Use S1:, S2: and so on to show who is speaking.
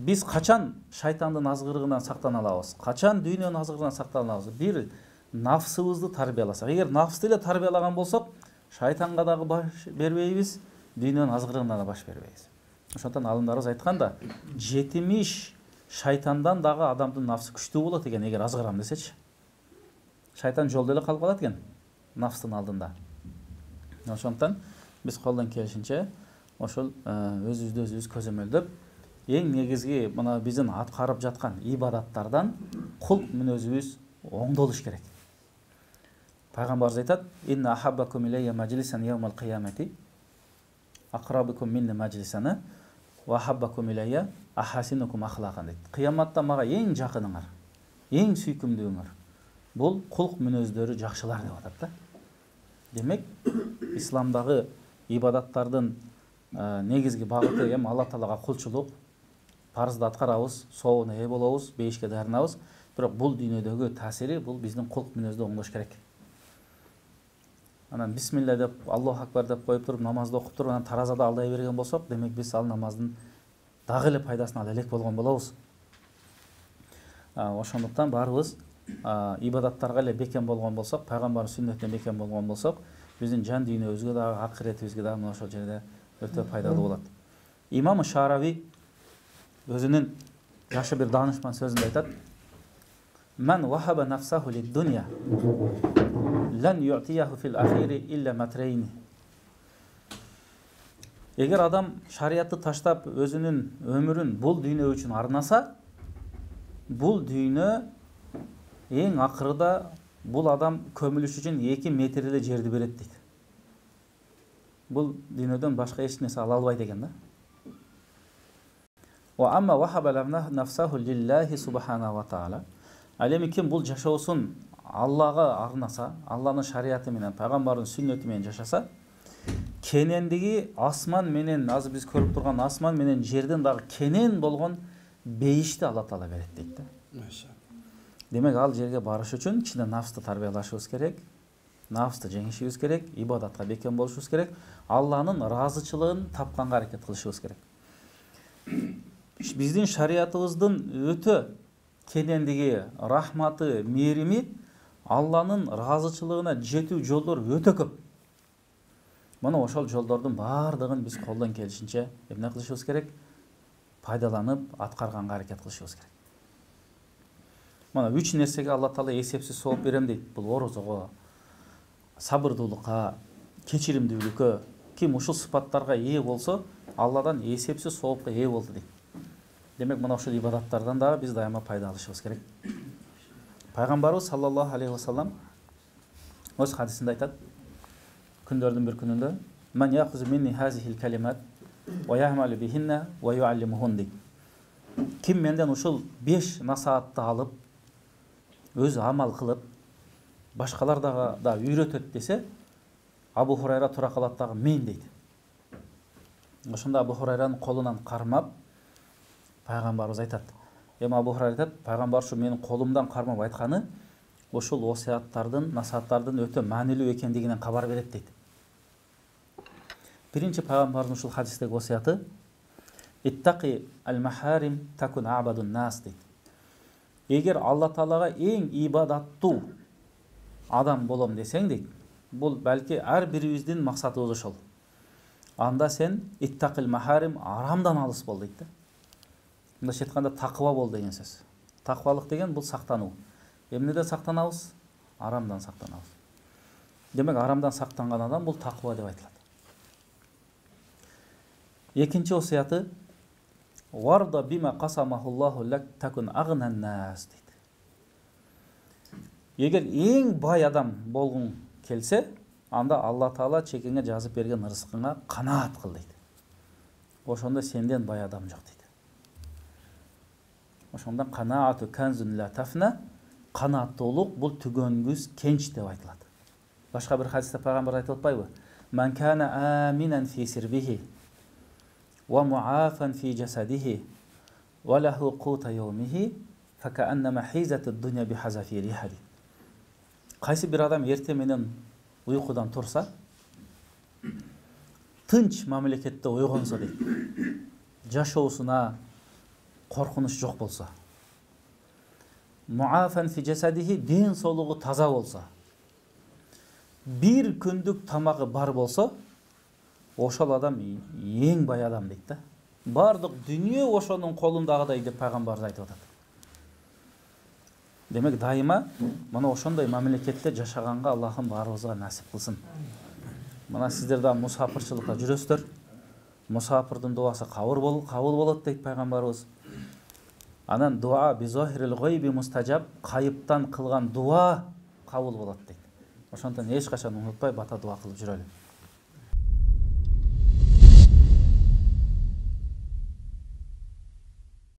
S1: Биз качан шайтандын азгырыгынан сактана алабыз? Качан дүйнөнүн азгырыгынан сактана алабыз? Бир нафсыбызды тарбияласак. Эгер нафсты эле тарбиялаган болсок, шайтанга дагы баш бербейбиз, дүйнөнүн азгырыгына да баш бербейбиз. Ошондон алымдарыбыз айтканда, 70 шайтандан дагы адамдын нафсы күчтүү болот экен, эгер азгырам десечи. Шайтан жолдо эле калып калат экен нафстын алдында. Ошондон биз колдон келишинче ошол өзүбүздү өзүбүз көзөмөлдөп, эң негизги мына биздин аткарып жаткан ибадаттардан кулк мүнөзүбүз оңдолуш керек. Пайгамбарыбыз айтат: "Инна ахаббакум иlayya majlisan yawmal qiyamati aqrabukum minni majlisana wa ahabbakum ilayya ahasinukum akhlaqan" дейт. Кыяматта мага эң жакыныңар, эң сүйкүмдүүңөр бул кулк мүнөздөрү жакшылар деп атат да. Демек, исламдагы ибадаттардын негизги багыты эми Алла Таалага кулчулук, парызды аткарабыз, соогуна ээ болобуз, бейишке даярданабыз. Бирок бул дүйнөдөгү таасири бул биздин кулк мүнөздү оңдош керек. Анан бисмилля деп, Аллаху акбар деп коюп туруп, намазды окуп туруп, анан таразада алдай берген болсок, демек биз ал намаздын дагы эле пайдасын ала элек болгон болобуз. Ошондуктан баарыбыз ибадаттарга эле бекем болгон болсок, пайгамбардын сүннөтүнө бекем болгон болсок, биздин жан дүйнөбүзгө дагы, акыретибизге дагы мына ошол жерде өтө пайдалуу болот. Имам Шарави өзүнүн жашы бир даанышман сөзүндө айтат: "Мен вахаба нафсаху лид-дунья лан ю'тияху фил ахири илля матрейни." Эгер адам шариятты таштап, өзүнүн өмүрүн бул дүйнө үчүн арнаса, бул дүйнө эң акырда бул адам көмүлүш үчүн 2 метр эле жерди берет дейт. Бул дүйнөдөн башка эч нерсе ала албайт экен да. Ва амма вахаба нафсаху лиллахи субханаху ва таала. Ал эми ким бул жашоосун Аллага арнаса, Алланын шариаты менен, пайгамбардын сүннөтү менен жашаса, кенендиги асман менен, азыр биз көрүп турган асман менен жерден дагы кенен болгон бейишти Алла Таала берет дейт да. Демек, ал жерге барыш үчүн ичинде нафсты тарбиялашыбыз керек, нафсты жеңишибиз керек, ибадатка бекем болушубуз керек, Алланын ыраазычылыгын тапканга аракет кылышыбыз керек. Биздин шариятыбыздын өтө кенендиги, рахматы, мээрими Алланын ыраазычылыгына жетүү жолдор өтө көп. Мына ошол жолдордун баардыгын биз колдон келишинче эмне кылышыбыз керек? Пайдаланып, аткарганга аракет кылышыбыз керек. Мына 3 нерсеге Алла Таала эсепсиз сооп берем дейт. Бул орозого, сабырдуулукка, кечиримдүүлүккө. Ким ушул сыпаттарга ээ болсо, Алладан эсепсиз соопко ээ болду дейт. Демек, мына ошол ибадаттардан да биз дайыма пайда алышыбыз керек. Пайгамбарыбыз саллаллаху алейхи ва саллам өз хадисинде айтат: күндөрдүн бир күнүндө "Мен яхузу минни хазихил калимат ва я'малу бихинна ва ю'аллимухун" дейт. Ким менден ушул 5 насаатты алып, өзү амал кылып, башкаларга да үйрөтөт десе, Абу Хурайра тура калат дагы мен дейт. Ошондо Абу Хурайранын колунан кармап, пайгамбарыбыз айтат. Эми Абу Хурайра айтат, пайгамбар ушу менин колумдан кармап айтканы ошол осияттардын, насааттардын өтө маанилүү экендигинен кабар берет дейт. Биринчи пайгамбардын ушул хадистеги осияты: "Иттaqi al-maharim takun a'badun nas" дейт. Эгер Алла Таалага эң ибадаттуу адам болом десең дейт, бул балки ар бирибиздин максатыбыз ошол. Анда сен иттaqil maharim, арамдан алыс бол дейт да. Мындайча айтканда таква бол деген сөз. Таквалык деген бул сактануу. Эмнеден сактанабыз? Арамдан сактанабыз. Демек, арамдан сактанган адам бул таква деп айтылат. Экинчи осуяты: "Варда бима qasamahu лак такун агнан нас" дейт. Эгер эң бай адам болгуң келсе, анда Алла Таала чекеңе жазып берген ырыскыңа канаат кыл дейт. Ошондо сенден бай адам жок дейт. Ошондон канаату канзун ла тафна, канааттуулук бул түгөнгүс кенч деп айтылат. Башка бир хадисте пайгамбар айтып атпайбы? "Ман кана аминан фи сирбихи ва муафан фи жасадихи ва лаху кута йаумихи факааннама хизат ад-дуnya бихазафириха" дейт. Кайсы бир адам эрте менен уйкудан турса, тынч мамлекетте ойгонсо дейт, жашоосуна, коркунуч жок болсо, муафан фи жасадихи, ден соолугу таза болсо, бир күндүк тамагы бар болсо, ошол адам эң бай адам дейт да. Бардык дүнүйө ошонун колундагыдай деп пайгамбарыбыз айтып атат. Демек дайыма мына ошондой мамлекетте жашаганга Аллахым баарыбызга насип кылсын. Мына сиздер да мусафирчылыкка жүрөсүздөр. Мусафирдин дуасы кабыл болот дейт пайгамбарыбыз. Анан дуа бизохирил гойби мустажаб, кайыптан кылган дуа кабыл болот дейт. Ошондон эч качан унутпай бата дуа кылып жүрөлү.